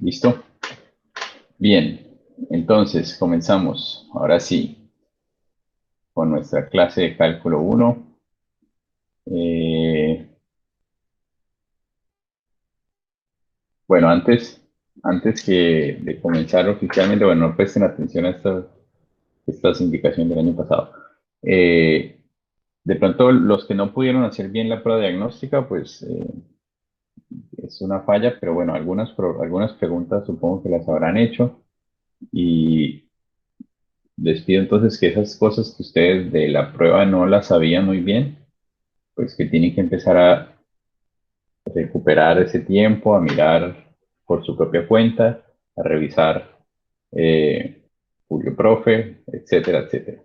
¿Listo? Bien, entonces comenzamos, ahora sí, con nuestra clase de cálculo 1. Bueno, antes que de comenzar oficialmente, bueno, no presten atención a estas indicaciones del año pasado. De pronto, los que no pudieron hacer bien la prueba diagnóstica, pues es una falla, pero bueno, algunas preguntas supongo que las habrán hecho y les pido entonces que esas cosas que ustedes de la prueba no las sabían muy bien, pues que tienen que empezar a recuperar ese tiempo, a mirar por su propia cuenta, a revisar Julio Profe, etcétera, etcétera,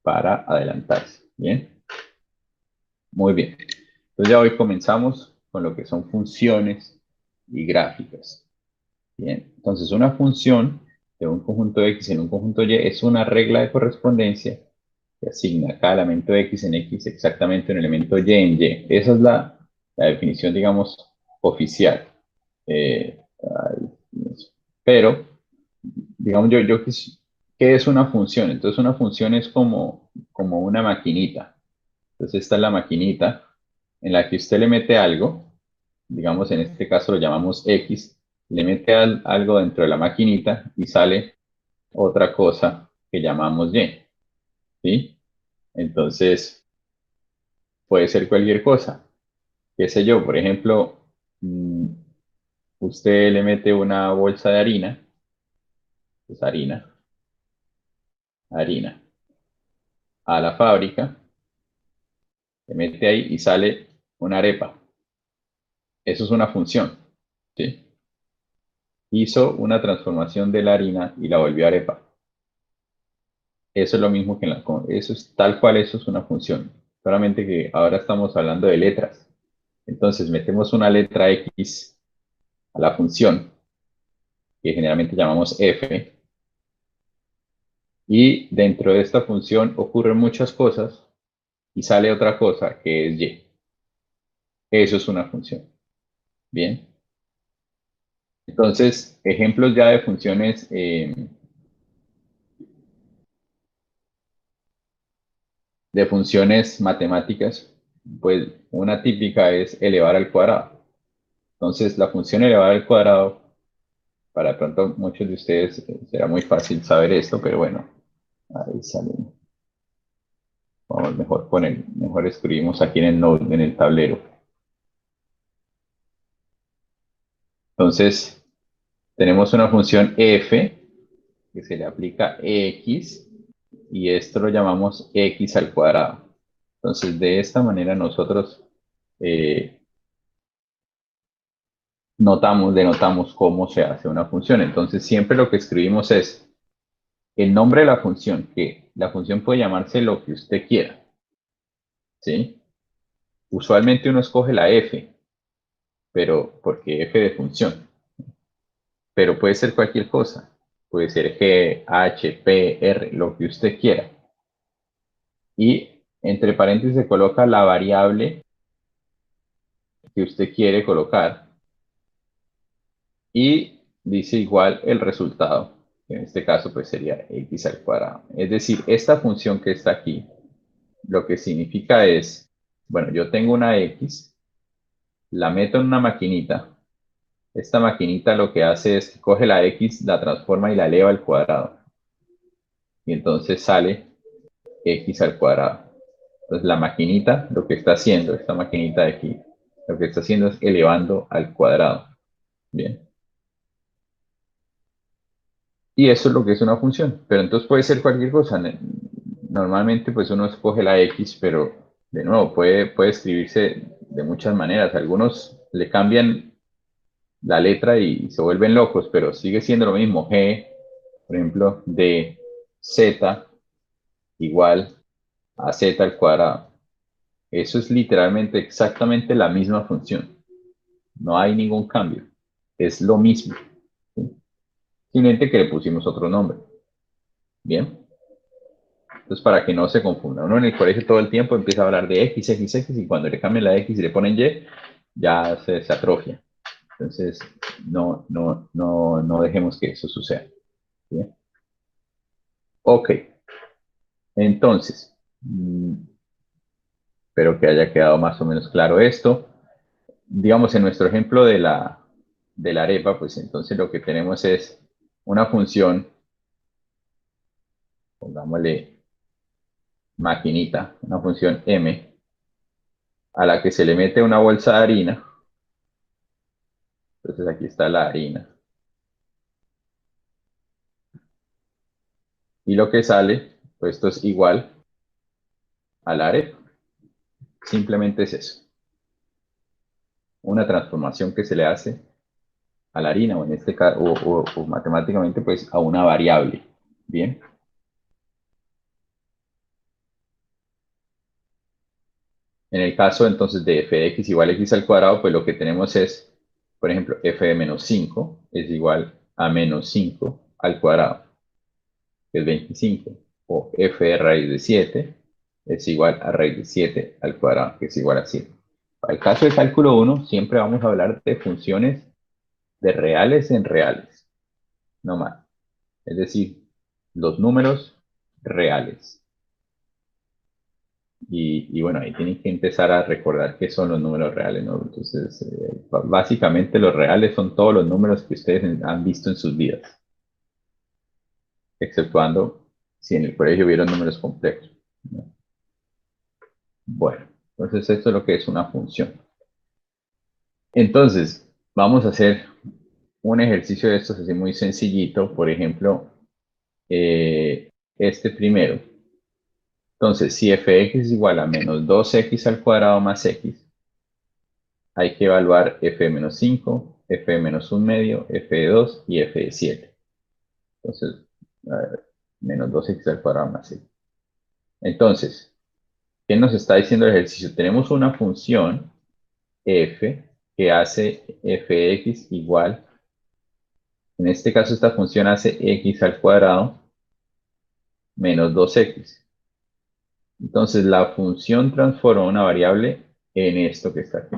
para adelantarse. Bien, muy bien. Entonces ya hoy comenzamos con lo que son funciones y gráficas. Bien, entonces una función de un conjunto X en un conjunto Y es una regla de correspondencia que asigna cada elemento X en X exactamente un elemento Y en Y. Esa es la definición, digamos, oficial. Pero, digamos, ¿qué es una función? Entonces, una función es como una maquinita. Entonces, esta es la maquinita en la que usted le mete algo, digamos, en este caso lo llamamos X, le mete algo dentro de la maquinita y sale otra cosa que llamamos Y, ¿sí? Entonces, puede ser cualquier cosa. Qué sé yo, por ejemplo, mm, usted le mete una bolsa de harina, pues harina, a la fábrica, le mete ahí y sale una arepa. Eso es una función, ¿sí? Hizo una transformación de la harina y la volvió arepa. Eso es lo mismo que eso es tal cual, eso es una función. Solamente que ahora estamos hablando de letras. Entonces metemos una letra X a la función, que generalmente llamamos f, y dentro de esta función ocurren muchas cosas y sale otra cosa que es y. Eso es una función. Bien. Entonces, ejemplos ya de funciones matemáticas, pues una típica es elevar al cuadrado. Entonces, la función elevar al cuadrado, para de pronto muchos de ustedes será muy fácil saber esto, pero bueno, ahí sale. Vamos mejor escribimos aquí en el node, en el tablero. Entonces, tenemos una función f que se le aplica x y esto lo llamamos x al cuadrado. Entonces, de esta manera nosotros eh, denotamos cómo se hace una función. Entonces, siempre lo que escribimos es el nombre de la función, que la función puede llamarse lo que usted quiera, ¿sí? Usualmente uno escoge la f, pero porque f de función, pero puede ser cualquier cosa. Puede ser g, h, p, r, lo que usted quiera. Y entre paréntesis se coloca la variable que usted quiere colocar y dice igual el resultado, que en este caso pues sería x al cuadrado. Es decir, esta función que está aquí, lo que significa es, bueno, yo tengo una x, la meto en una maquinita, esta maquinita lo que hace es que coge la x, la transforma y la eleva al cuadrado. Y entonces sale x al cuadrado. Entonces la maquinita lo que está haciendo, esta maquinita de aquí, lo que está haciendo es elevando al cuadrado. Bien. Y eso es lo que es una función. Pero entonces puede ser cualquier cosa. Normalmente pues uno escoge la x, pero de nuevo puede escribirse de muchas maneras. Algunos le cambian la letra y se vuelven locos, pero sigue siendo lo mismo. G, por ejemplo, de z igual a z al cuadrado. Eso es literalmente exactamente la misma función. No hay ningún cambio. Es lo mismo. ¿Sí? Simplemente que le pusimos otro nombre. Bien. Entonces, para que no se confunda. Uno en el colegio todo el tiempo empieza a hablar de X, X, X, y cuando le cambian la X y le ponen Y, ya se atrofia. Entonces, no dejemos que eso suceda. ¿Bien? Ok, entonces, espero que haya quedado más o menos claro esto. Digamos, en nuestro ejemplo de la arepa, pues entonces lo que tenemos es una función, pongámosle maquinita, una función m, a la que se le mete una bolsa de harina. Entonces aquí está la harina. Y lo que sale, pues esto es igual a la arepa. Simplemente es eso. Una transformación que se le hace a la harina, o en este caso, o matemáticamente, pues a una variable. Bien. En el caso entonces de f de x igual a x al cuadrado, pues lo que tenemos es, por ejemplo, f de menos 5 es igual a menos 5 al cuadrado, que es 25. O f de raíz de 7 es igual a raíz de 7 al cuadrado, que es igual a 7. Para el caso de cálculo 1, siempre vamos a hablar de funciones de reales en reales, no más. Es decir, los números reales. Y bueno, ahí tienen que empezar a recordar qué son los números reales, ¿no? Entonces, básicamente los reales son todos los números que ustedes han visto en sus vidas, exceptuando si en el colegio vieron números complejos, ¿no? Bueno, entonces esto es lo que es una función. Entonces, vamos a hacer un ejercicio de estos así muy sencillito, por ejemplo, este primero. Entonces, si f de x es igual a menos 2x al cuadrado más x, hay que evaluar f de menos 5, f de menos 1 medio, f de 2 y f de 7. Entonces, a ver, menos 2x al cuadrado más x. Entonces, ¿qué nos está diciendo el ejercicio? Tenemos una función f que hace f de x igual, en este caso esta función hace x al cuadrado menos 2x. Entonces, la función transforma una variable en esto que está aquí.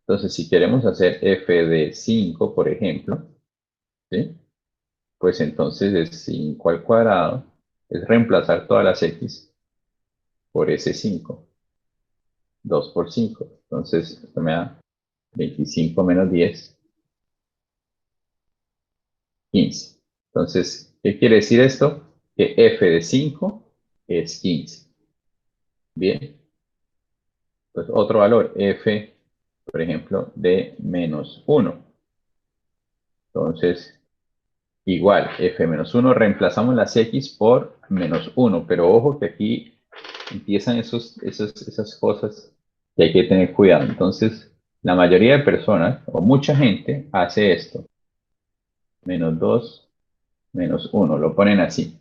Entonces, si queremos hacer f de 5, por ejemplo, ¿sí? Pues entonces es 5 al cuadrado, es reemplazar todas las x por ese 5, 2 por 5. Entonces, esto me da 25 menos 10, 15. Entonces, ¿qué quiere decir esto? Que f de 5 es 15. Bien, pues otro valor, f, por ejemplo, de menos 1. Entonces, igual, f menos 1, reemplazamos las x por menos 1, pero ojo que aquí empiezan esas cosas que hay que tener cuidado. Entonces, la mayoría de personas, o mucha gente, hace esto. Menos 2, menos 1, lo ponen así.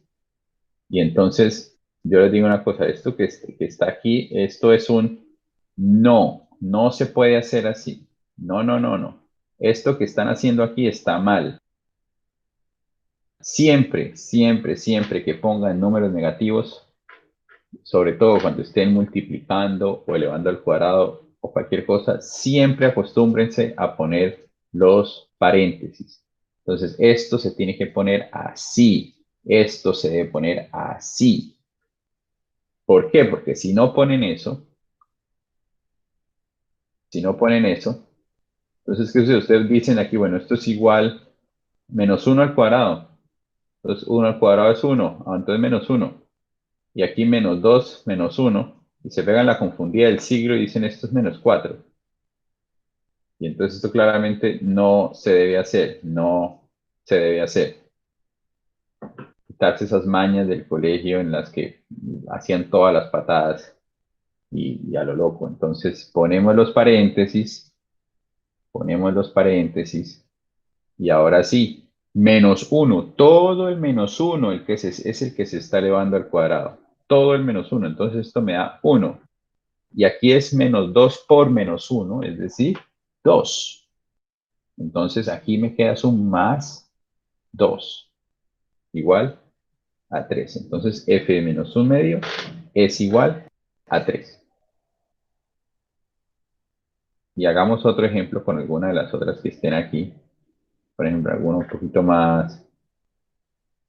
Y entonces, yo les digo una cosa, esto que está aquí, esto es un no se puede hacer así. No, no, no, no. Esto que están haciendo aquí está mal. Siempre, siempre, siempre que pongan números negativos, sobre todo cuando estén multiplicando o elevando al cuadrado o cualquier cosa, siempre acostúmbrense a poner los paréntesis. Entonces, esto se tiene que poner así, esto se debe poner así. ¿Por qué? Porque si no ponen eso, entonces, ¿qué sucede? Ustedes dicen aquí, bueno, esto es igual menos 1 al cuadrado. Entonces, 1 al cuadrado es 1, entonces menos 1. Y aquí menos 2 menos 1, y se pegan la confundida del siglo y dicen esto es menos 4. Y entonces esto claramente no se debe hacer, no se debe hacer. Quitarse esas mañas del colegio en las que hacían todas las patadas y a lo loco. Entonces ponemos los paréntesis y ahora sí, menos 1, todo el menos 1 es el que se está elevando al cuadrado. Todo el menos 1, entonces esto me da 1. Y aquí es menos 2 por menos 1, es decir, 2. Entonces aquí me queda un más 2, igual a 3. Entonces f de menos 1 medio es igual a 3. Y hagamos otro ejemplo con alguna de las otras que estén aquí. por ejemplo, alguno un poquito más,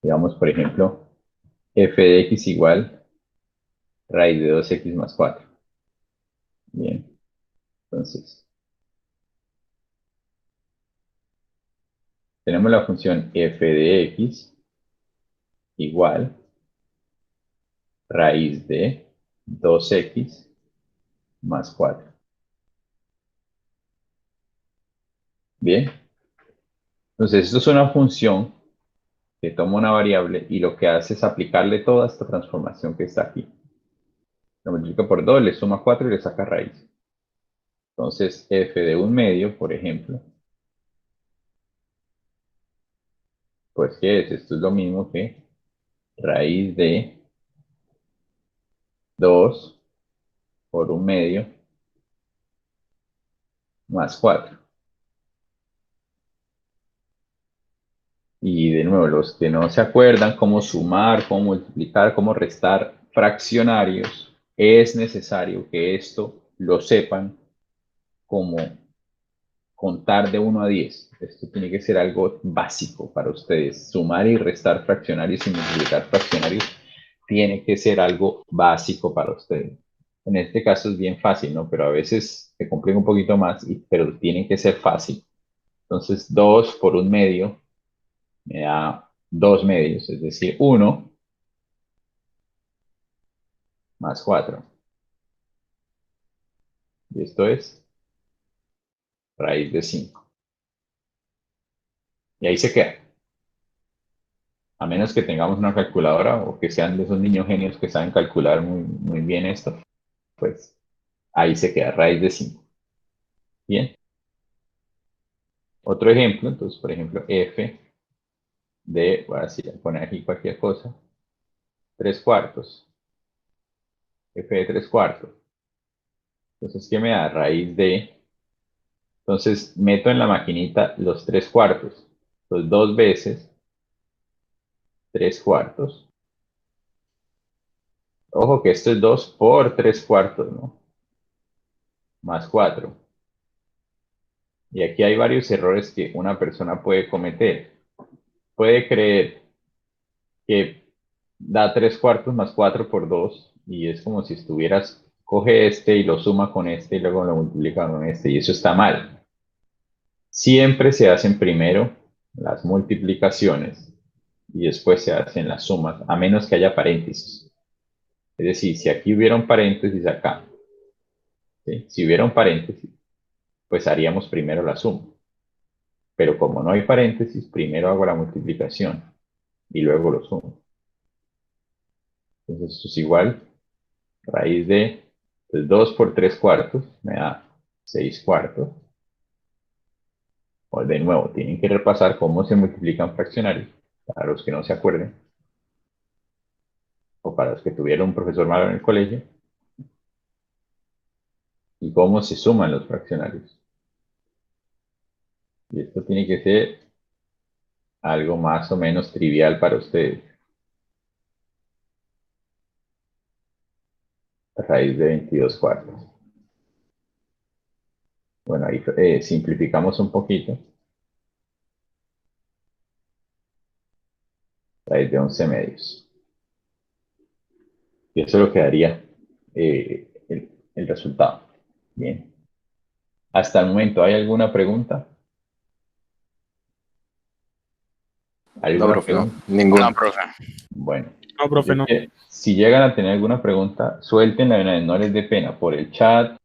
digamos, por ejemplo, f de x igual raíz de 2x más 4. Bien, entonces, tenemos la función f de x igual raíz de 2x más 4. Bien, entonces esto es una función que toma una variable y lo que hace es aplicarle toda esta transformación que está aquí. Lo multiplica por 2, le suma 4 y le saca raíz. Entonces, f de 1/2, por ejemplo, pues ¿qué es? Esto es lo mismo que raíz de 2 por 1/2 más 4. Y de nuevo, los que no se acuerdan cómo sumar, cómo multiplicar, cómo restar fraccionarios, es necesario que esto lo sepan como contar de 1 a 10. Esto tiene que ser algo básico para ustedes. Sumar y restar fraccionarios y multiplicar fraccionarios tiene que ser algo básico para ustedes. En este caso es bien fácil, ¿no? Pero a veces se complica un poquito más, pero tiene que ser fácil. Entonces, 2 por 1/2 me da 2 medios, es decir, 1 más 4. Y esto es raíz de 5. Y ahí se queda. A menos que tengamos una calculadora o que sean de esos niños genios que saben calcular muy, muy bien esto, pues ahí se queda raíz de 5. Bien. Otro ejemplo, entonces, por ejemplo, f de, voy a decir, poner aquí cualquier cosa, 3 cuartos. F de 3 cuartos. Entonces, ¿qué me da? Raíz de, entonces meto en la maquinita los 3 cuartos. Entonces, 2 veces 3 cuartos. Ojo que esto es 2 por 3 cuartos, ¿no? Más 4. Y aquí hay varios errores que una persona puede cometer. Puede creer que da 3 cuartos más 4 por 2 y es como si estuvieras, coge este y lo suma con este y luego lo multiplica con este y eso está mal. Siempre se hacen primero las multiplicaciones y después se hacen las sumas, a menos que haya paréntesis. Es decir, si aquí hubiera un paréntesis acá, ¿sí? Si hubiera un paréntesis, pues haríamos primero la suma. Pero como no hay paréntesis, primero hago la multiplicación y luego lo sumo. Entonces esto es igual, raíz de, pues, 2 por 3 cuartos me da 6 cuartos. O de nuevo, tienen que repasar cómo se multiplican fraccionarios, para los que no se acuerden, o para los que tuvieron un profesor malo en el colegio, y cómo se suman los fraccionarios. Y esto tiene que ser algo más o menos trivial para ustedes. Raíz de 22 cuartos. Bueno, ahí simplificamos un poquito. Raíz de 11 medios. Y eso lo quedaría el resultado. Bien. Hasta el momento, ¿hay alguna pregunta? No, ¿Alguna profe, no, pregunta? No, ninguna. profe. Bueno, No, profe, no. si llegan a tener alguna pregunta, suéltenla de una vez, no les dé pena por el chat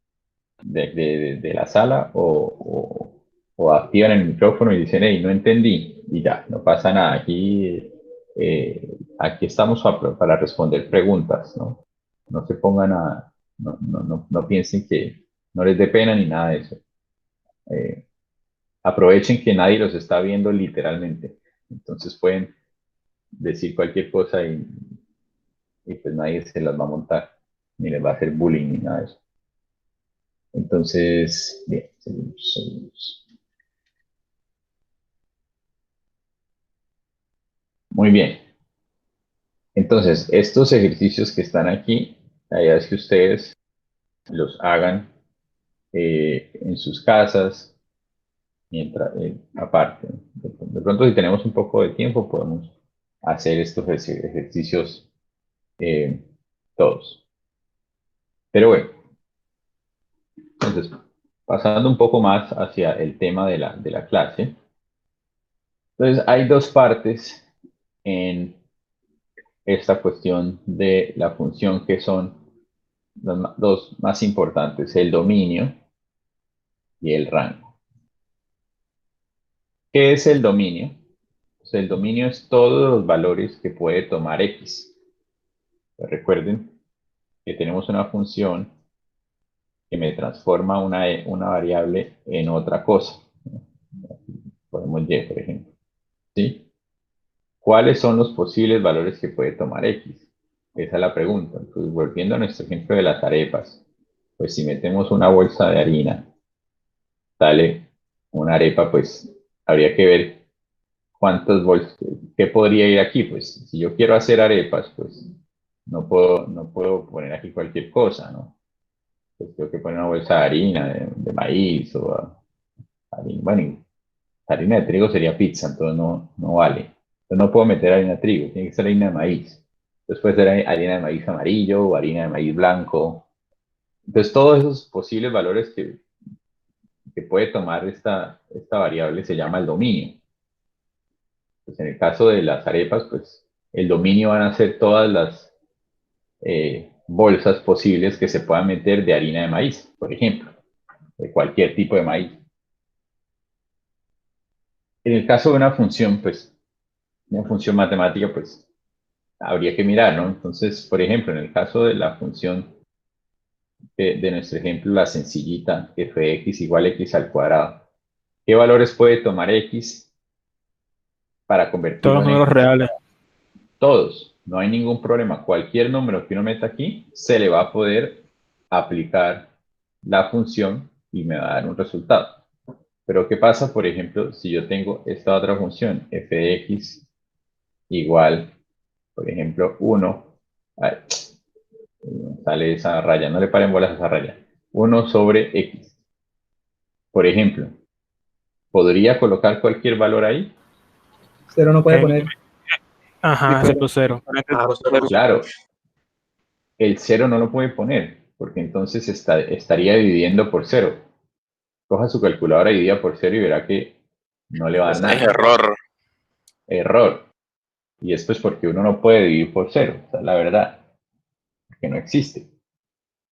de la sala o activan el micrófono y dicen, hey, no entendí, y ya, no pasa nada. Aquí estamos para responder preguntas, ¿no? No se pongan a, no piensen que no les dé pena ni nada de eso. Aprovechen que nadie los está viendo literalmente. Entonces pueden decir cualquier cosa y pues nadie se las va a montar, ni les va a hacer bullying ni nada de eso. Entonces, bien, seguimos. Muy bien. Entonces, estos ejercicios que están aquí, la idea es que ustedes los hagan en sus casas, mientras, aparte, pronto si tenemos un poco de tiempo podemos hacer estos ejercicios todos. Pero bueno, entonces, pasando un poco más hacia el tema de la clase. Entonces, hay dos partes en esta cuestión de la función que son las dos más importantes, el dominio y el rango. ¿Qué es el dominio? Pues el dominio es todos los valores que puede tomar X. Recuerden que tenemos una función que me transforma una variable en otra cosa. Podemos Y, por ejemplo. ¿Sí? ¿Cuáles son los posibles valores que puede tomar X? Esa es la pregunta. Entonces, volviendo a nuestro ejemplo de las arepas, pues si metemos una bolsa de harina, sale una arepa, pues habría que ver cuántos bolsas, qué podría ir aquí. Pues si yo quiero hacer arepas, pues no puedo poner aquí cualquier cosa, ¿no? Pues tengo que poner una bolsa de harina, de maíz o harina, bueno, harina de trigo sería pizza, entonces no vale. Entonces no puedo meter harina de trigo, tiene que ser harina de maíz. Entonces puede ser harina de maíz amarillo o harina de maíz blanco. Entonces todos esos posibles valores que puede tomar esta variable se llama el dominio. Pues en el caso de las arepas, pues el dominio van a ser todas las bolsas posibles que se puedan meter de harina de maíz, por ejemplo, de cualquier tipo de maíz. En el caso de una función, pues una función matemática, pues habría que mirar, ¿no? Entonces, por ejemplo, en el caso de la función de nuestro ejemplo, la sencillita f de x igual a x al cuadrado, ¿qué valores puede tomar x para Todos convertirlo los en números x? reales. Todos, no hay ningún problema. Cualquier número que uno meta aquí, se le va a poder aplicar la función y me va a dar un resultado. Pero ¿qué pasa, por ejemplo, si yo tengo esta otra función, f de x igual, por ejemplo, 1, ay, sale esa raya, no le paren bolas a esa raya, 1 sobre x. Por ejemplo, ¿podría colocar cualquier valor ahí? Cero no puede En- poner. ajá, excepto cero. Claro, el 0 no lo puede poner, porque entonces estaría dividiendo por 0. Coja su calculadora y divida por 0 y verá que no le va a dar Es nada. error. Error. Y esto es porque uno no puede dividir por 0, esa es la verdad, que no existe.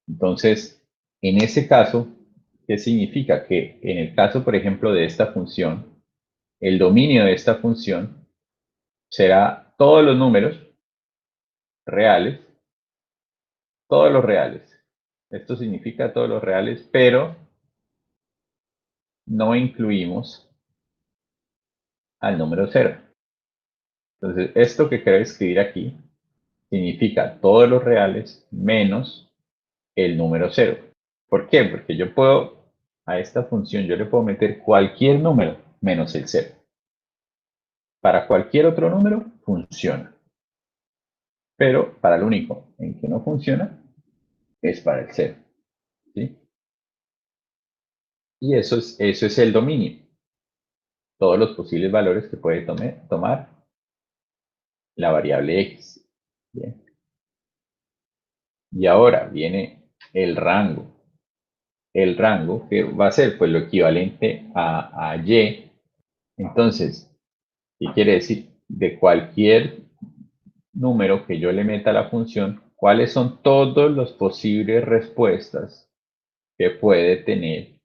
Entonces, en ese caso, ¿qué significa? Que en el caso, por ejemplo, de esta función, el dominio de esta función será todos los números reales, todos los reales. Esto significa todos los reales, pero no incluimos al número 0. Entonces, esto que quiero escribir aquí significa todos los reales menos el número 0. ¿Por qué? Porque yo puedo, a esta función, yo le puedo meter cualquier número menos el 0. Para cualquier otro número funciona. Pero para el único en que no funciona es para el 0. ¿Sí? Y eso es el dominio. Todos los posibles valores que puede tomar la variable x. Bien. Y ahora viene el rango. El rango que va a ser pues lo equivalente a y. Entonces, ¿qué quiere decir? De cualquier número que yo le meta a la función, ¿cuáles son todas las posibles respuestas que puede tener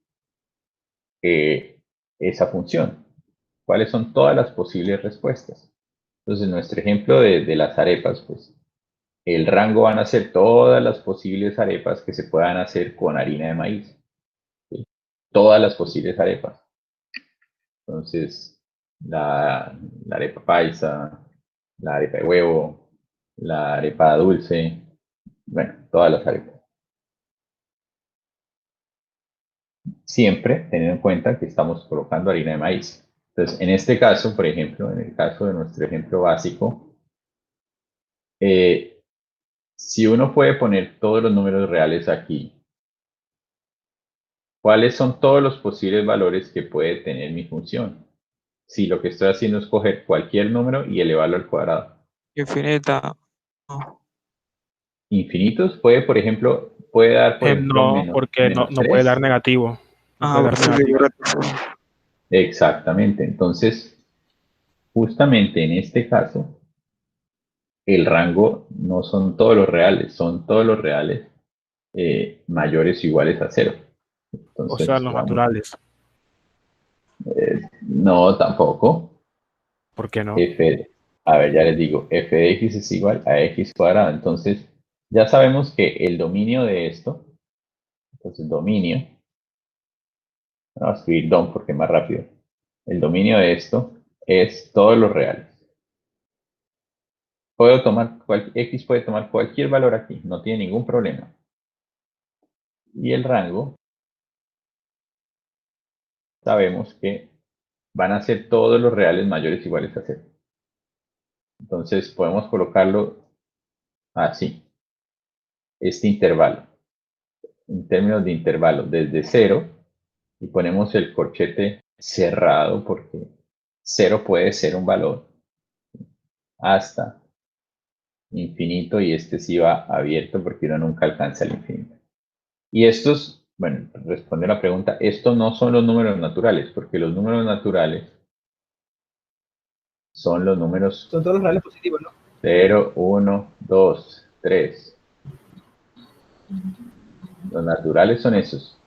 esa función? ¿Cuáles son todas las posibles respuestas? Entonces, nuestro ejemplo de las arepas, pues el rango van a ser todas las posibles arepas que se puedan hacer con harina de maíz. ¿Sí? Todas las posibles arepas. Entonces, la arepa paisa, la arepa de huevo, la arepa dulce, bueno, todas las arepas. Siempre teniendo en cuenta que estamos colocando harina de maíz. Entonces, en este caso, por ejemplo, en el caso de nuestro ejemplo básico, si uno puede poner todos los números reales aquí, ¿cuáles son todos los posibles valores que puede tener mi función? si lo que estoy haciendo es coger cualquier número y elevarlo al cuadrado. Infinita. No. Infinitos puede, por ejemplo, puede dar, por ejemplo, No, porque no menos puede 3. dar negativo. No puede dar Porque negativo. Exactamente. Entonces, justamente en este caso, el rango no son todos los reales, son todos los reales mayores o iguales a 0. O sea, Entonces, los vamos. naturales. No, tampoco. ¿Por qué no? A ver, ya les digo, f de x es igual a x cuadrado. Entonces, ya sabemos que el dominio de esto, entonces dominio, vamos a escribir dom porque es más rápido. El dominio de esto es todos los reales. Puedo tomar, x puede tomar cualquier valor aquí, no tiene ningún problema. Y el rango, sabemos que van a ser todos los reales mayores o iguales a 0. Entonces, podemos colocarlo así, este intervalo. En términos de intervalo, desde 0, y ponemos el corchete cerrado porque 0 puede ser un valor, hasta infinito, y este sí va abierto porque uno nunca alcanza el infinito. Y estos, bueno, responde la pregunta, estos no son los números naturales, porque los números naturales son los números Son todos los reales positivos, ¿no? 0, 1, 2, 3. Los naturales son esos.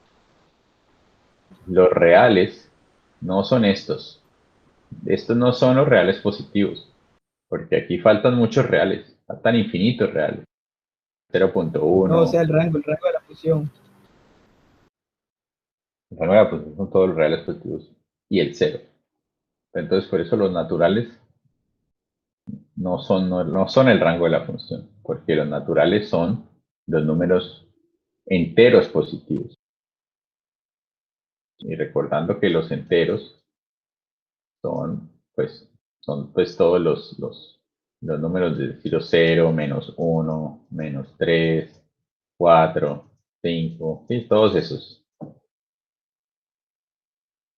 Los reales no son estos. Estos no son los reales positivos, porque aquí faltan muchos reales, faltan infinitos reales. No, o 0.1, sea, el rango de la función. pues son todos los reales positivos, y el 0. Entonces, por eso los naturales no son el rango de la función, porque los naturales son los números enteros positivos. Y recordando que los enteros son pues todos los números de estilo 0, menos 1, menos 3, 4, 5, ¿sí? Todos esos.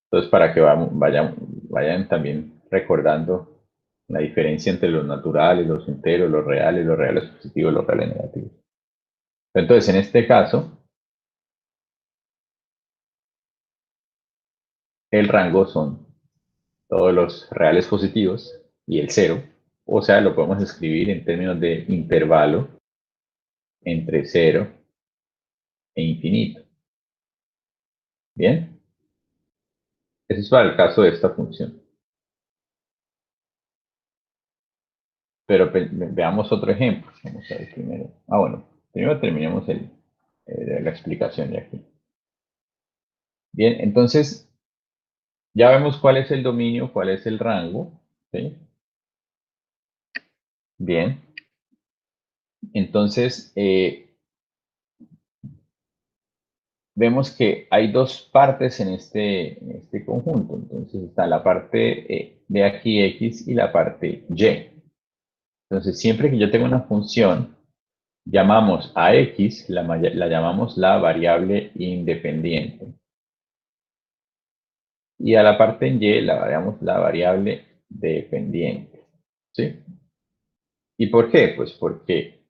Entonces, para que vayan también recordando la diferencia entre los naturales, los enteros, los reales positivos, los reales negativos. Entonces, en este caso, el rango son todos los reales positivos y el 0, o sea, lo podemos escribir en términos de intervalo entre 0 e infinito. ¿Bien? Eso es para el caso de esta función. Pero veamos otro ejemplo. Vamos a ver primero. Bueno, primero terminemos la explicación de aquí. Bien, entonces ya vemos cuál es el dominio, cuál es el rango. ¿Sí? Bien. Entonces, vemos que hay dos partes en este conjunto. Entonces está la parte de aquí x y la parte y. Entonces, siempre que yo tengo una función, llamamos a x, la llamamos la variable independiente. Y a la parte en y la llamamos la variable dependiente. ¿Sí? ¿Y por qué? Pues porque,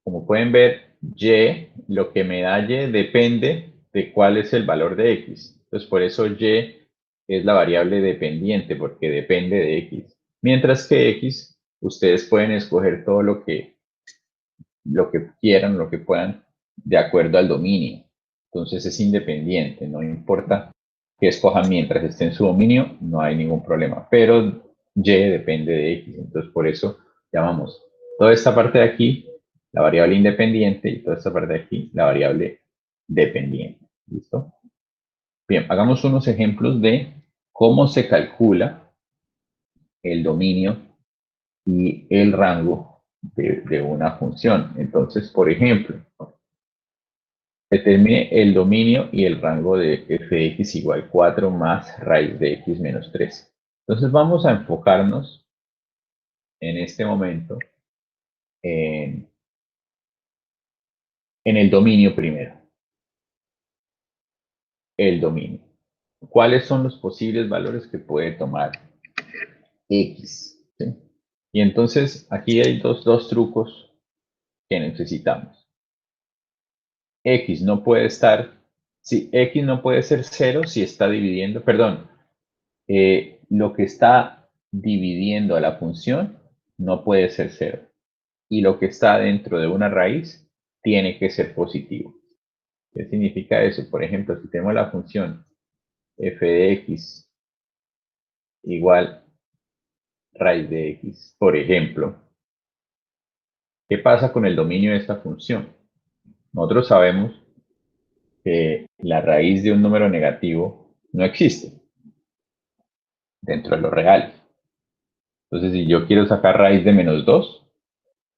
como pueden ver, y, lo que me da y depende de cuál es el valor de x. Entonces, por eso y es la variable dependiente, porque depende de x. Mientras que x, ustedes pueden escoger todo lo que quieran, lo que puedan, de acuerdo al dominio. Entonces es independiente, no importa que escojan mientras esté en su dominio, no hay ningún problema. Pero y depende de x, entonces por eso llamamos toda esta parte de aquí la variable independiente y toda esta parte de aquí la variable dependiente. ¿Listo? Bien, hagamos unos ejemplos de cómo se calcula el dominio y el rango de una función. Entonces, por ejemplo, determine el dominio y el rango de f de x igual 4 más raíz de x menos 3. Entonces vamos a enfocarnos en este momento en el dominio primero. El dominio. cuáles son los posibles valores que puede tomar X. ¿Sí? Y entonces aquí hay dos trucos que necesitamos. X no puede estar, si X no puede ser 0 si está dividiendo, perdón, lo que está dividiendo a la función no puede ser 0. Y lo que está dentro de una raíz tiene que ser positivo. ¿Qué significa eso? Por ejemplo, si tenemos la función f de x igual raíz de x, por ejemplo, ¿qué pasa con el dominio de esta función? Nosotros sabemos que la raíz de un número negativo no existe dentro de los reales. Entonces, si yo quiero sacar raíz de menos 2,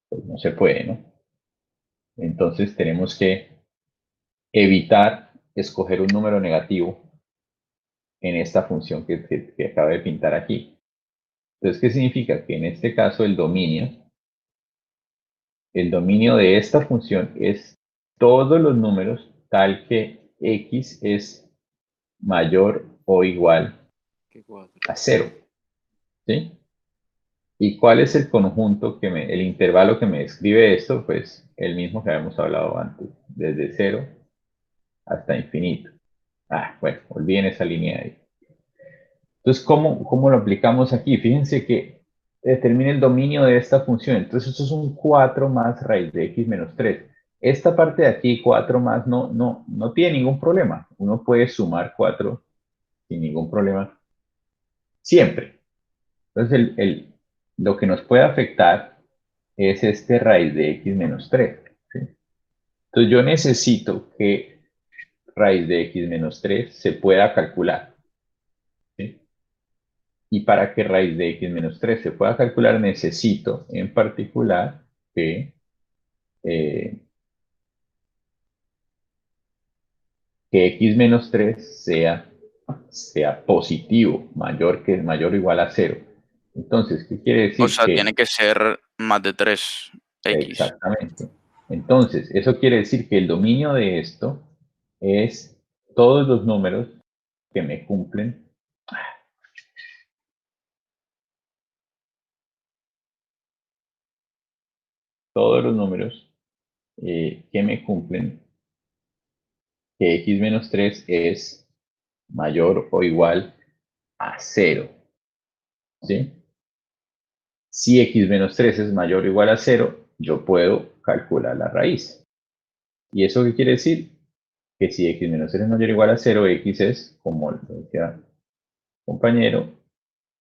pues no se puede, ¿no? Entonces tenemos que evitar escoger un número negativo en esta función que acabo de pintar aquí. Entonces, ¿qué significa? Que en este caso el dominio de esta función es todos los números tal que x es mayor o igual a 0. ¿Sí? ¿Y cuál es el conjunto el intervalo que me describe esto? Pues el mismo que habíamos hablado antes, desde 0 hasta infinito. Bueno, olviden esa línea ahí. Entonces, ¿cómo lo aplicamos aquí? Fíjense que determina el dominio de esta función. Entonces, esto es un 4 más raíz de x menos 3. Esta parte de aquí, 4 más, no tiene ningún problema. Uno puede sumar 4 sin ningún problema siempre. Entonces, lo que nos puede afectar es este raíz de x menos 3. ¿Sí? Entonces, yo necesito que raíz de x menos 3 se pueda calcular. ¿Sí? Y para que raíz de x menos 3 se pueda calcular, necesito en particular que x menos 3 sea positivo, mayor o igual a 0. Entonces, ¿qué quiere decir? O sea, tiene que ser más de 3x. Exactamente. Entonces, eso quiere decir que el dominio de esto es todos los números que me cumplen. Todos los números que me cumplen que x menos 3 es mayor o igual a 0. ¿Sí? Si x menos 3 es mayor o igual a 0, yo puedo calcular la raíz. ¿Y eso qué quiere decir? Que si x menos 3 es mayor o igual a 0, x es, como decía compañero,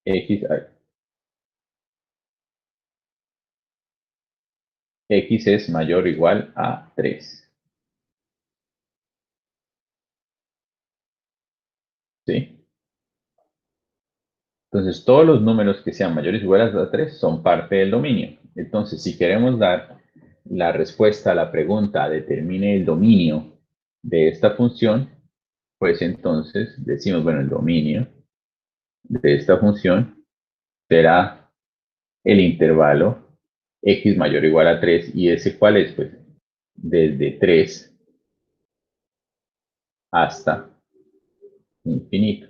x es mayor o igual a 3. ¿Sí? Entonces, todos los números que sean mayores o iguales a 3 son parte del dominio. Entonces, si queremos dar la respuesta a la pregunta, determine el dominio de esta función, pues entonces decimos, bueno, el dominio de esta función será el intervalo x mayor o igual a 3. ¿Y ese cuál es? Pues desde 3 hasta infinito.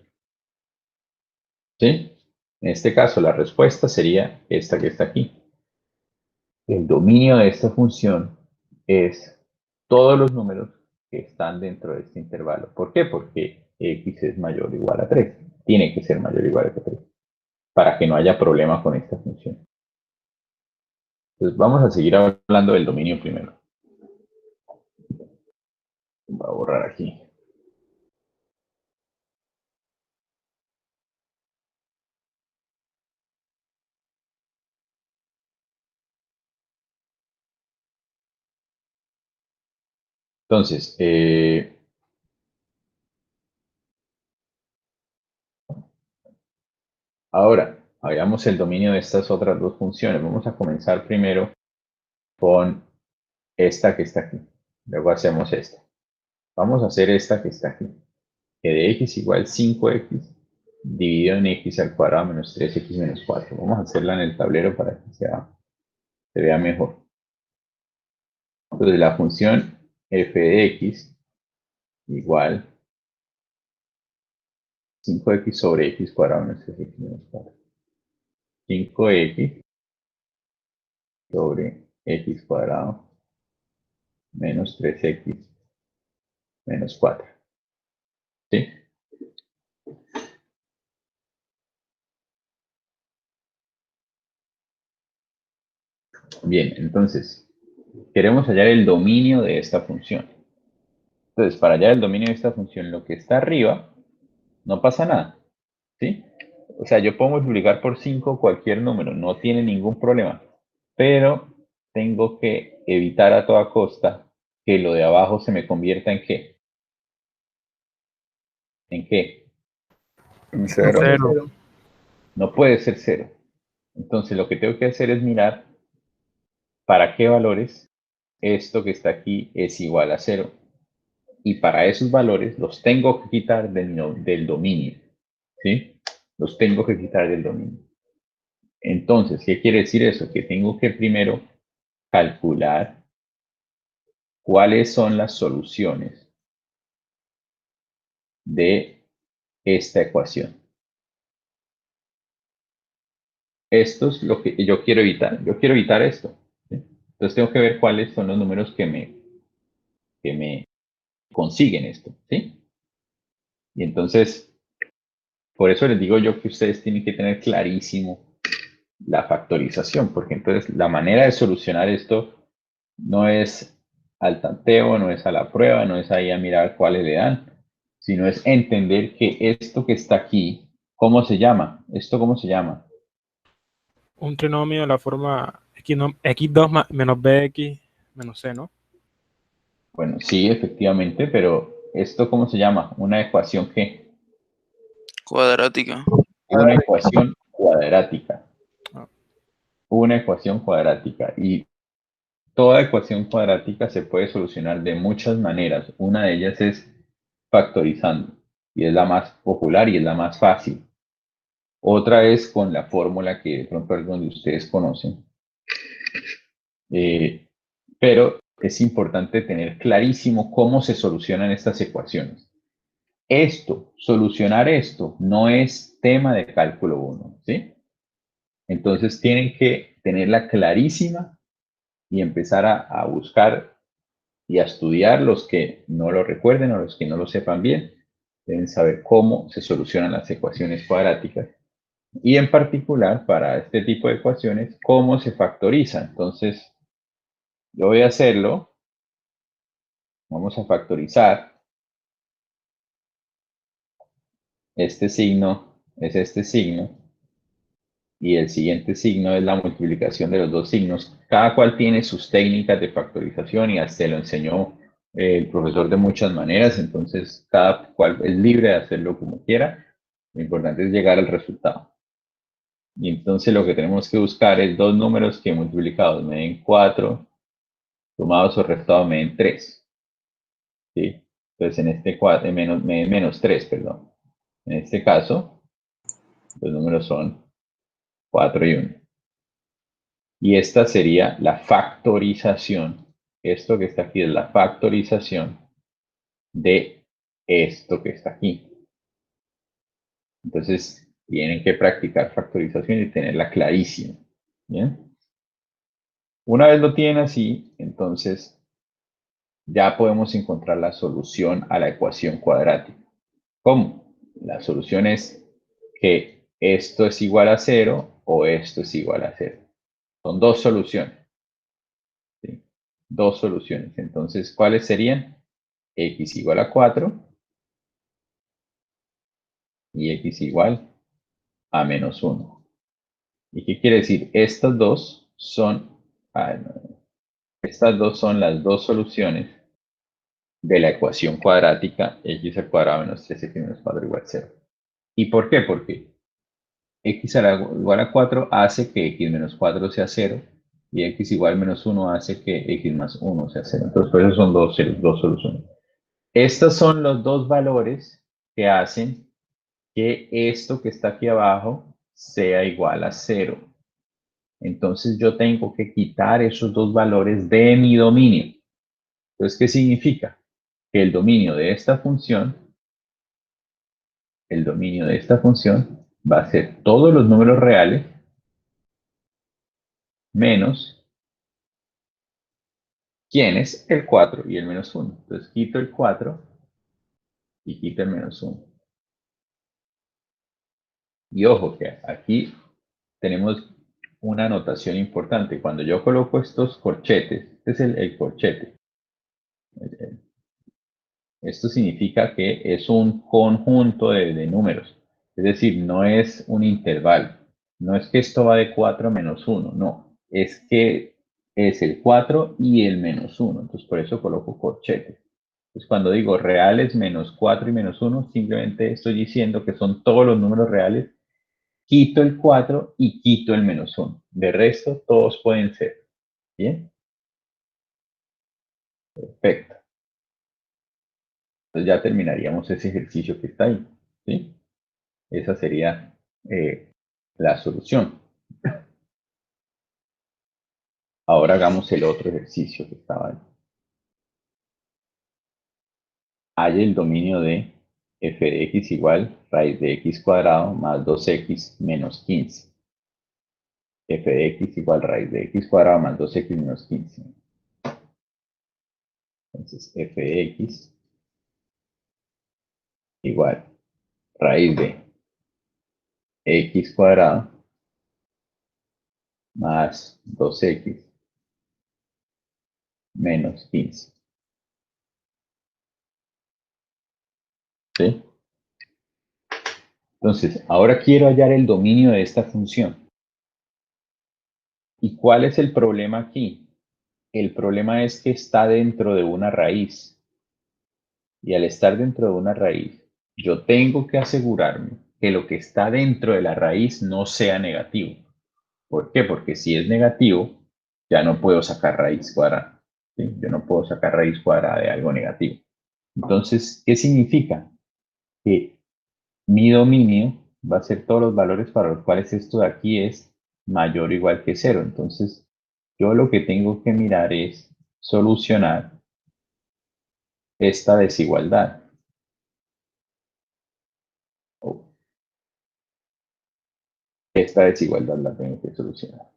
¿Sí? En este caso, la respuesta sería esta que está aquí. El dominio de esta función es todos los números que están dentro de este intervalo. ¿Por qué? Porque x es mayor o igual a 3. Tiene que ser mayor o igual a 3 para que no haya problema con esta función. Entonces vamos a seguir hablando del dominio primero. Voy a borrar aquí. Entonces, ahora, hagamos el dominio de estas otras dos funciones. Vamos a comenzar primero con esta que está aquí. Luego hacemos esta. Vamos a hacer esta que está aquí. Que de x igual 5x dividido en x al cuadrado menos 3x menos 4. Vamos a hacerla en el tablero para que se vea mejor. Entonces, la función f de x igual 5x sobre x cuadrado menos 3x menos 4. 5x sobre x cuadrado menos 3x menos 4. ¿Sí? Bien, entonces, queremos hallar el dominio de esta función. Entonces, para hallar el dominio de esta función, lo que está arriba, no pasa nada. ¿Sí? O sea, yo puedo multiplicar por 5 cualquier número, no tiene ningún problema. Pero tengo que evitar a toda costa que lo de abajo se me convierta en ¿qué? ¿En qué? No Cero. puede ser cero. No puede ser 0. Entonces, lo que tengo que hacer es mirar para qué valores esto que está aquí es igual a 0. Y para esos valores los tengo que quitar del dominio. ¿Sí? Los tengo que quitar del dominio. Entonces, ¿qué quiere decir eso? Que tengo que primero calcular cuáles son las soluciones de esta ecuación. Esto es lo que yo quiero evitar. Yo quiero evitar esto. ¿Sí? Entonces tengo que ver cuáles son los números que me consiguen esto. ¿Sí? Y entonces, por eso les digo yo que ustedes tienen que tener clarísimo la factorización, porque entonces la manera de solucionar esto no es al tanteo, no es a la prueba, no es ahí a mirar cuáles le dan, sino es entender que esto que está aquí, ¿cómo se llama? ¿Esto cómo se llama? Un trinomio de la forma x2 menos bx menos c, ¿no? Bueno, sí, efectivamente, pero ¿esto cómo se llama? Una ecuación ¿qué? Cuadrática. Una ecuación cuadrática. Ah. Una ecuación cuadrática. Y toda ecuación cuadrática se puede solucionar de muchas maneras. Una de ellas es factorizando, y es la más popular y es la más fácil. Otra es con la fórmula que de pronto algunos de ustedes conocen. Pero es importante tener clarísimo cómo se solucionan estas ecuaciones. Solucionar esto, no es tema de cálculo 1, ¿sí? Entonces tienen que tenerla clarísima y empezar a buscar y a estudiar los que no lo recuerden o los que no lo sepan bien. Deben saber cómo se solucionan las ecuaciones cuadráticas y en particular para este tipo de ecuaciones, cómo se factoriza. Entonces, yo voy a hacerlo. Vamos a factorizar. Este signo es este signo y el siguiente signo es la multiplicación de los dos signos. Cada cual tiene sus técnicas de factorización y hasta lo enseñó el profesor de muchas maneras, entonces cada cual es libre de hacerlo como quiera. Lo importante es llegar al resultado. Y entonces lo que tenemos que buscar es dos números que multiplicados me den 4, sumados o restados me den 3. ¿Sí? Entonces en este cuadro, menos 3, perdón. En este caso, los números son 4 y 1. Y esta sería la factorización. Esto que está aquí es la factorización de esto que está aquí. Entonces, tienen que practicar factorización y tenerla clarísima. ¿Bien? Una vez lo tienen así, entonces ya podemos encontrar la solución a la ecuación cuadrática. ¿Cómo? La solución es que esto es igual a 0 o esto es igual a 0. Son dos soluciones. ¿Sí? Dos soluciones. Entonces, ¿cuáles serían? X igual a 4 y x igual a menos 1. ¿Y qué quiere decir? Estas dos son las dos soluciones de la ecuación cuadrática x al cuadrado menos 3x menos 4 igual a 0. ¿Y por qué? Porque x igual a 4 hace que x menos 4 sea 0 y x igual a menos 1 hace que x más 1 sea 0. Entonces, por eso son dos soluciones. Estos son los dos valores que hacen que esto que está aquí abajo sea igual a 0. Entonces, yo tengo que quitar esos dos valores de mi dominio. Entonces, ¿qué significa? Que el dominio de esta función el dominio de esta función va a ser todos los números reales menos quién es el 4 y el menos 1. Entonces quito el 4 y quito el menos 1. Y ojo que aquí tenemos una anotación importante. Cuando yo coloco estos corchetes, este es el corchete. Esto significa que es un conjunto de números. Es decir, no es un intervalo. No es que esto va de 4 a menos 1. No, es que es el 4 y el menos 1. Entonces, por eso coloco corchetes. Entonces, cuando digo reales menos 4 y menos 1, simplemente estoy diciendo que son todos los números reales. Quito el 4 y quito el menos 1. De resto, todos pueden ser. ¿Bien? Perfecto. Entonces ya terminaríamos ese ejercicio que está ahí. ¿Sí? Esa sería la solución. Ahora hagamos el otro ejercicio que estaba ahí. Halla el dominio de f de x igual raíz de x cuadrado más 2x menos 15. F de x igual raíz de x cuadrado más 2x menos 15. Entonces, f de x igual raíz de x cuadrado más 2x menos 15. ¿Sí? Entonces, ahora quiero hallar el dominio de esta función. ¿Y cuál es el problema aquí? El problema es que está dentro de una raíz. Y al estar dentro de una raíz, yo tengo que asegurarme que lo que está dentro de la raíz no sea negativo. ¿Por qué? Porque si es negativo, ya no puedo sacar raíz cuadrada. ¿Sí? Yo no puedo sacar raíz cuadrada de algo negativo. Entonces, ¿qué significa? Que mi dominio va a ser todos los valores para los cuales esto de aquí es mayor o igual que 0. Entonces, yo lo que tengo que mirar es solucionar esta desigualdad. Esta desigualdad la tengo que solucionar.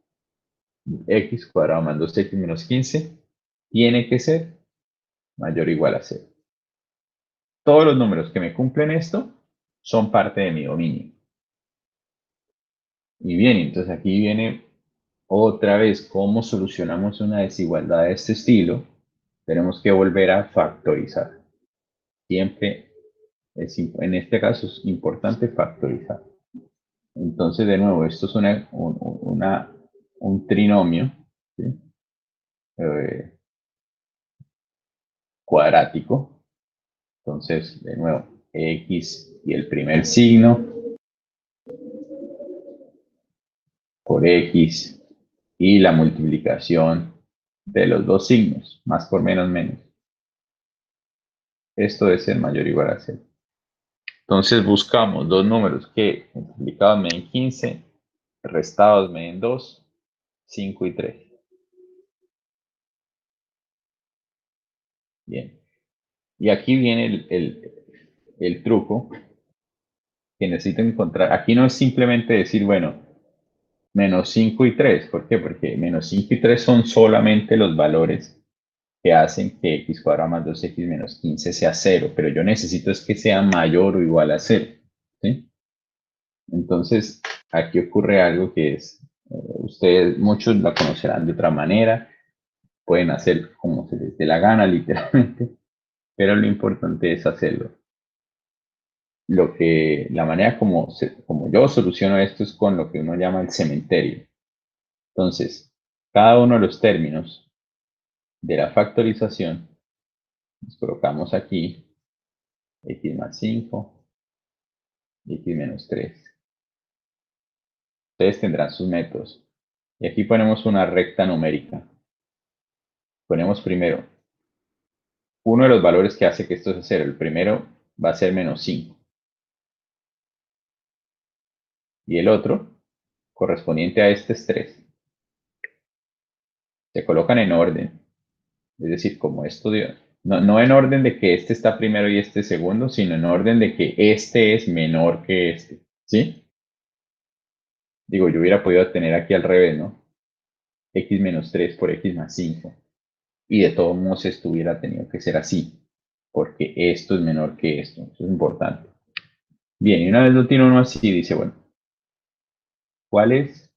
X cuadrado más 2x menos 15 tiene que ser mayor o igual a 0. Todos los números que me cumplen esto son parte de mi dominio. Y bien, entonces aquí viene otra vez cómo solucionamos una desigualdad de este estilo. Tenemos que volver a factorizar. Siempre, en este caso es importante factorizar. Entonces, de nuevo, esto es un trinomio, ¿sí? Cuadrático. Entonces, de nuevo, x y el primer signo por x y la multiplicación de los dos signos, más por menos menos. Esto es el mayor o igual a 0. Entonces buscamos dos números que multiplicados me den 15, restados me den 2, 5 y 3. Bien. Y aquí viene el truco que necesito encontrar. Aquí no es simplemente decir, bueno, menos 5 y 3. ¿Por qué? Porque menos 5 y 3 son solamente los valores que hacen que x cuadrado más 2x menos 15 sea 0. Pero yo necesito es que sea mayor o igual a 0. ¿Sí? Entonces, aquí ocurre algo que es, ustedes, muchos la conocerán de otra manera, pueden hacer como se les dé la gana, literalmente, pero lo importante es hacerlo. La manera como yo soluciono esto es con lo que uno llama el cementerio. Entonces, cada uno de los términos de la factorización, los colocamos aquí, x más 5, x menos 3. Ustedes tendrán sus métodos. Y aquí ponemos una recta numérica. Ponemos primero uno de los valores que hace que esto sea 0. El primero va a ser menos 5. Y el otro, correspondiente a este, es 3. Se colocan en orden. Es decir, como esto dio No en orden de que este está primero y este segundo, sino en orden de que este es menor que este, ¿sí? Digo, yo hubiera podido tener aquí al revés, ¿no? X menos 3 por X más 5. Y de todos modos esto hubiera tenido que ser así, porque esto es menor que esto. Eso es importante. Bien, y una vez lo tiene uno así, dice, bueno, ¿cuál es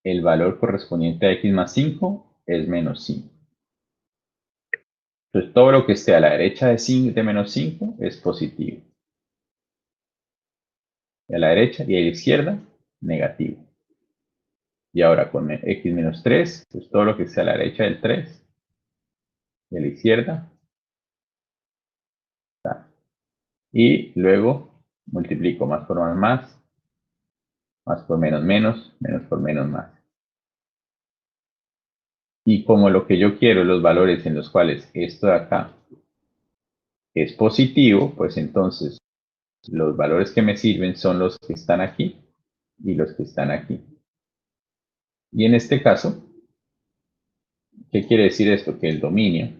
el valor correspondiente a X más 5? Es menos 5. Entonces, todo lo que esté a la derecha de menos 5 es positivo. Y a la derecha y a la izquierda, negativo. Y ahora con X menos 3, pues todo lo que esté a la derecha del 3 y a la izquierda, está. Y luego multiplico más por más por menos menos por menos más. Y como lo que yo quiero, los valores en los cuales esto de acá es positivo, pues entonces los valores que me sirven son los que están aquí y los que están aquí. Y en este caso, ¿qué quiere decir esto? Que el dominio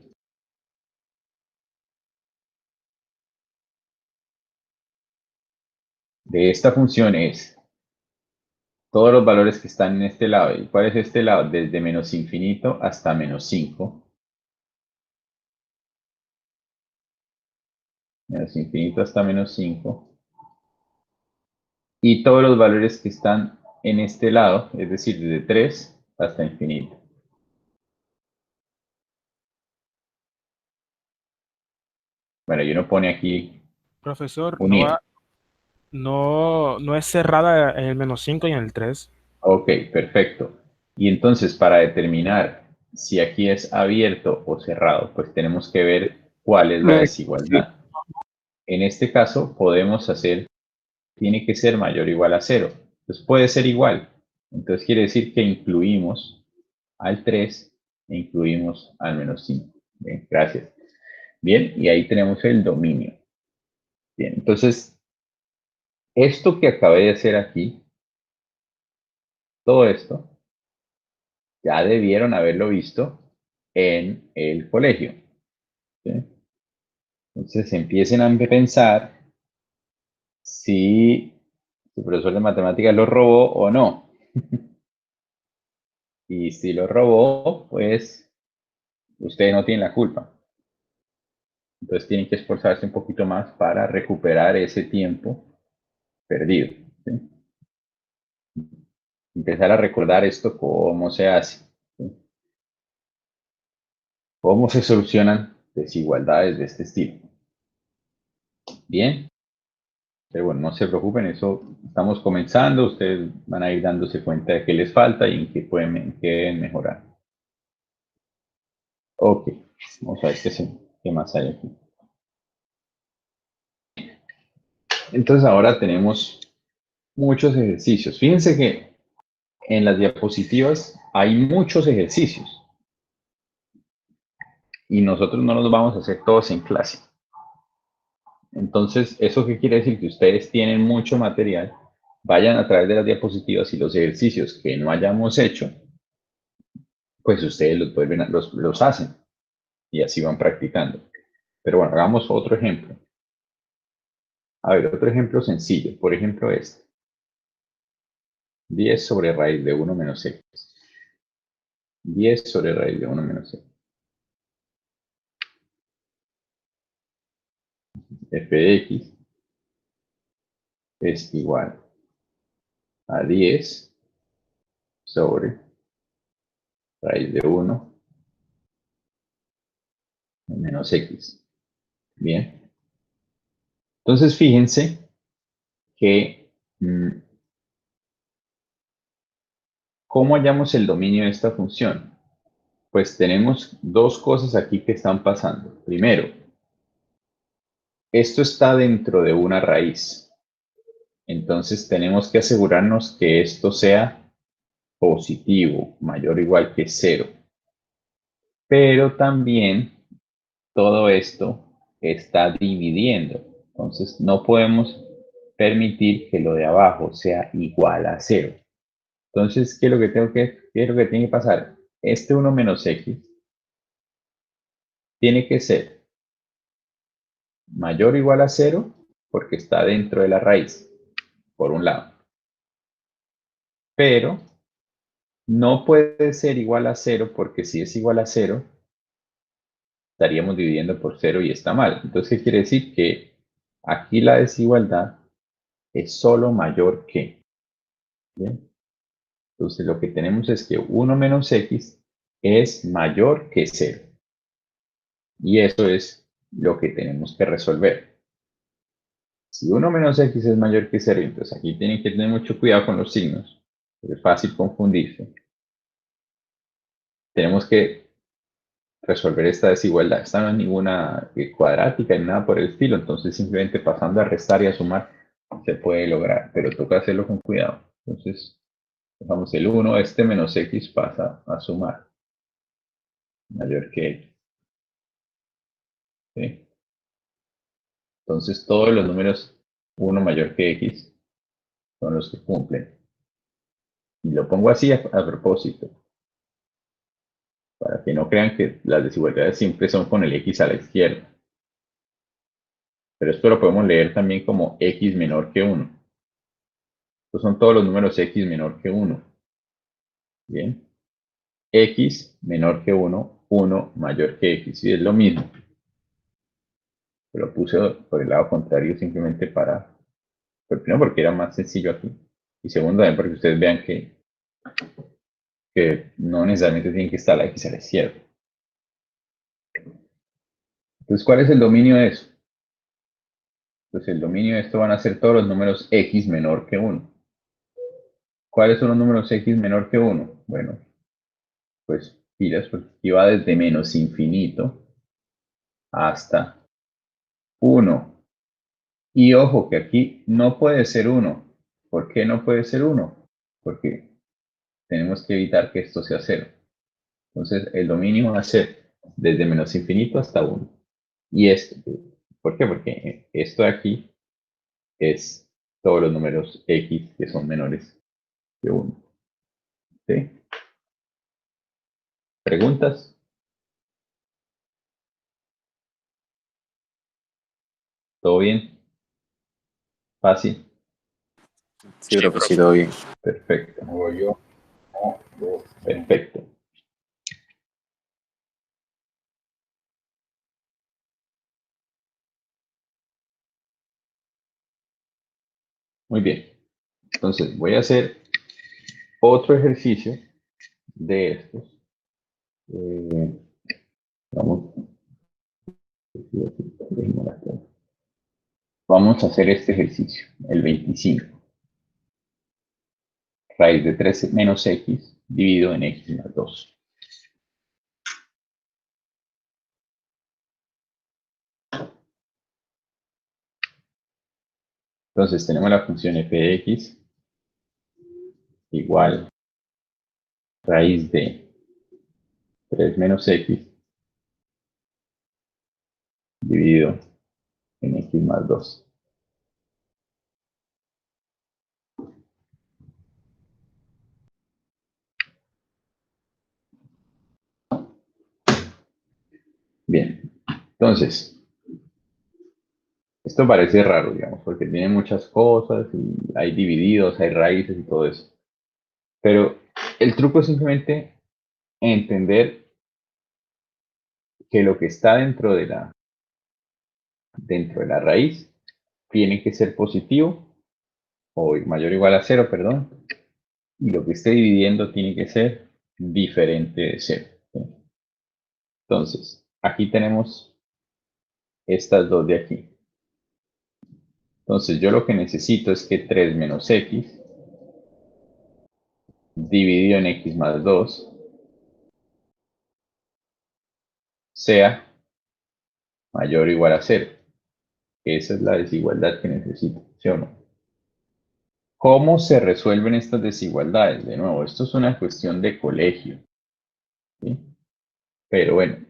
de esta función es todos los valores que están en este lado. ¿Y cuál es este lado? Desde menos infinito hasta menos 5. Menos infinito hasta menos 5. Y todos los valores que están en este lado, es decir, desde 3 hasta infinito. Bueno, y uno pone aquí Profesor, unir. no es cerrada en el menos 5 y en el 3. Ok, perfecto. Y entonces para determinar si aquí es abierto o cerrado, pues tenemos que ver cuál es la desigualdad. En este caso podemos hacer, tiene que ser mayor o igual a 0. Entonces puede ser igual. Entonces quiere decir que incluimos al 3 e incluimos al menos 5. Bien, gracias. Bien, y ahí tenemos el dominio. Bien, entonces, esto que acabé de hacer aquí, todo esto, ya debieron haberlo visto en el colegio. ¿Sí? Entonces empiecen a pensar si su profesor de matemáticas lo robó o no. Y si lo robó, pues ustedes no tienen la culpa. Entonces tienen que esforzarse un poquito más para recuperar ese tiempo perdido. ¿Sí? Empezar a recordar esto, cómo se hace. ¿Sí? Cómo se solucionan desigualdades de este estilo. Bien. Pero bueno, no se preocupen, eso estamos comenzando, ustedes van a ir dándose cuenta de qué les falta y en qué deben mejorar. Ok, vamos a ver qué más hay aquí. Entonces ahora tenemos muchos ejercicios. Fíjense que en las diapositivas hay muchos ejercicios y nosotros no los vamos a hacer todos en clase. Entonces, ¿eso qué quiere decir? Que ustedes tienen mucho material, vayan a través de las diapositivas y los ejercicios que no hayamos hecho, pues ustedes los hacen y así van practicando. Pero bueno, hagamos otro ejemplo. A ver, otro ejemplo sencillo. Por ejemplo, este. 10 sobre raíz de 1 menos x. 10 sobre raíz de 1 menos x. F de x es igual a 10 sobre raíz de 1 menos x. Bien. Entonces, fíjense que ¿cómo hallamos el dominio de esta función? Pues tenemos dos cosas aquí que están pasando. Primero, esto está dentro de una raíz. Entonces tenemos que asegurarnos que esto sea positivo, mayor o igual que 0. Pero también todo esto está dividiendo. Entonces no podemos permitir que lo de abajo sea igual a 0. Entonces, ¿qué es lo que qué es lo que tiene que pasar? Este 1 menos x tiene que ser mayor o igual a 0 porque está dentro de la raíz, por un lado. Pero no puede ser igual a 0 porque si es igual a 0, estaríamos dividiendo por 0 y está mal. Entonces, ¿qué quiere decir? Que aquí la desigualdad es solo mayor que. ¿Bien? Entonces, lo que tenemos es que 1 menos x es mayor que 0. Y eso es lo que tenemos que resolver. Si 1 menos x es mayor que 0, entonces aquí tienen que tener mucho cuidado con los signos, porque es fácil confundirse. Tenemos que resolver esta desigualdad. Esta no es ninguna cuadrática ni nada por el estilo, entonces simplemente pasando a restar y a sumar se puede lograr, pero toca hacerlo con cuidado. Entonces, dejamos el 1, este menos x pasa a sumar, mayor que x. ¿Sí? Entonces, todos los números 1 mayor que x son los que cumplen. Y lo pongo así a propósito, para que no crean que las desigualdades siempre son con el x a la izquierda. Pero esto lo podemos leer también como x menor que 1. Estos son todos los números x menor que 1. Bien. X menor que 1, 1 mayor que x. Y es lo mismo. Lo puse por el lado contrario simplemente para... Primero porque era más sencillo aquí. Y segundo también porque ustedes vean que no necesariamente tiene que estar la x a la izquierda. Entonces, ¿cuál es el dominio de eso? Pues el dominio de esto van a ser todos los números x menor que 1. ¿Cuáles son los números x menor que 1? Bueno, pues pilas, porque aquí va desde menos infinito hasta 1. Y ojo que aquí no puede ser 1. ¿Por qué no puede ser 1? Porque tenemos que evitar que esto sea 0. Entonces el dominio va a ser desde menos infinito hasta 1. Y esto, ¿por qué? Porque esto de aquí es todos los números x que son menores que 1. ¿Sí? ¿Preguntas? ¿Todo bien? ¿Fácil? Sí, profe, sí, todo bien. Perfecto. Voy yo. Perfecto. Muy bien. Entonces voy a hacer otro ejercicio de estos. Vamos, vamos a hacer este ejercicio, el 25. Raíz de 3 menos x dividido en x más 2. Entonces tenemos la función f de x igual raíz de 3 menos x dividido en x más 2. Bien, entonces, esto parece raro, digamos, porque tiene muchas cosas y hay divididos, hay raíces y todo eso. Pero el truco es simplemente entender que lo que está dentro de la raíz tiene que ser positivo o mayor o igual a 0, perdón, y lo que esté dividiendo tiene que ser diferente de 0. ¿Sí? Entonces, aquí tenemos estas dos de aquí. Entonces, yo lo que necesito es que 3 menos x dividido en x más 2 sea mayor o igual a 0. Esa es la desigualdad que necesito, ¿sí o no? ¿Cómo se resuelven estas desigualdades? De nuevo, esto es una cuestión de colegio. ¿Sí? Pero bueno,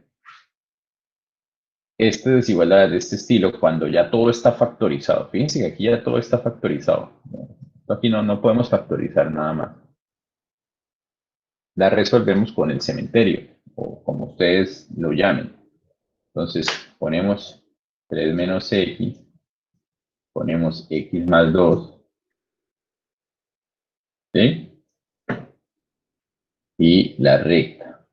esta desigualdad de este estilo, cuando ya todo está factorizado, fíjense que aquí ya todo está factorizado. Aquí no podemos factorizar nada más. La resolvemos con el cementerio, o como ustedes lo llamen. Entonces, ponemos 3 menos x, ponemos x más 2, ¿sí? Y la recta.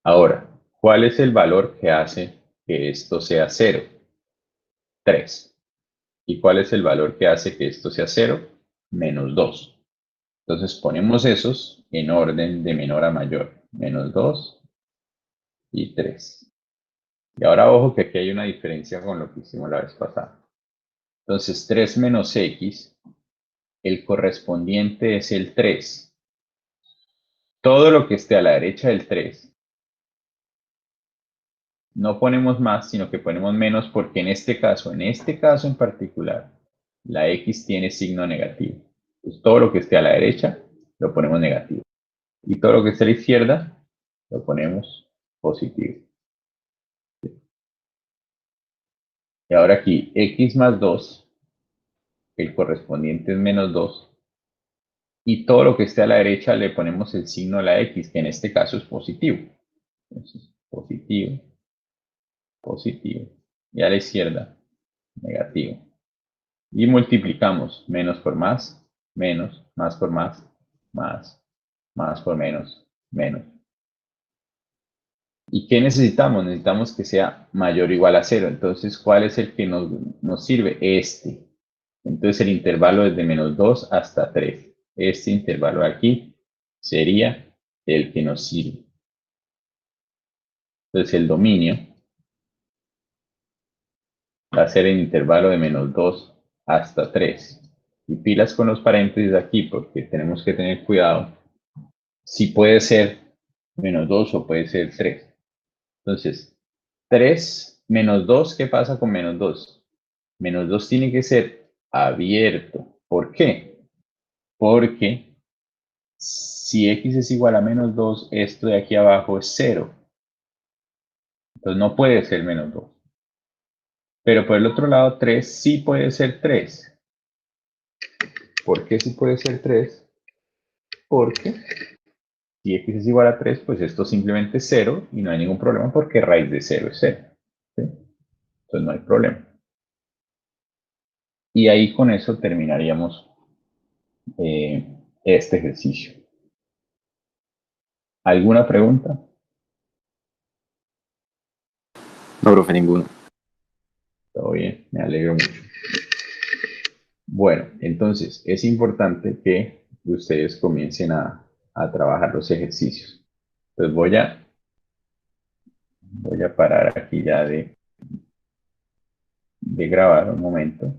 Ahora, ¿cuál es el valor que hace que esto sea 0? 3. ¿Y cuál es el valor que hace que esto sea 0? Menos 2. Entonces ponemos esos en orden de menor a mayor. Menos 2 y 3. Y ahora ojo que aquí hay una diferencia con lo que hicimos la vez pasada. Entonces 3 menos x, el correspondiente es el 3. Todo lo que esté a la derecha del 3, no ponemos más, sino que ponemos menos porque en este caso en particular, la x tiene signo negativo. Entonces, todo lo que esté a la derecha lo ponemos negativo. Y todo lo que esté a la izquierda lo ponemos positivo. Y ahora aquí, x más 2, el correspondiente es menos 2. Y todo lo que esté a la derecha le ponemos el signo a la x, que en este caso es positivo. Entonces, positivo, positivo. Y a la izquierda, negativo. Y multiplicamos menos por más por más por menos, menos. ¿Y qué necesitamos? Necesitamos que sea mayor o igual a 0. Entonces, ¿cuál es el que nos sirve? Este. Entonces, el intervalo es de menos 2 hasta 3. Este intervalo de aquí sería el que nos sirve. Entonces, el dominio va a ser el intervalo de menos 2 hasta 3. Y pilas con los paréntesis aquí porque tenemos que tener cuidado. Si puede ser menos 2 o puede ser 3. Entonces, 3 menos 2, ¿qué pasa con menos 2? Menos 2 tiene que ser abierto. ¿Por qué? Porque si x es igual a menos 2, esto de aquí abajo es 0. Entonces no puede ser menos 2. Pero por el otro lado, 3 sí puede ser 3. ¿Por qué sí puede ser 3? Porque si x es igual a 3, pues esto simplemente es 0 y no hay ningún problema porque raíz de 0 es 0. ¿Sí? Entonces no hay problema. Y ahí con eso terminaríamos este ejercicio. ¿Alguna pregunta? No, profe, ninguno. Todo bien, me alegro mucho. Bueno, entonces es importante que ustedes comiencen a trabajar los ejercicios. Entonces voy a parar aquí ya de grabar un momento.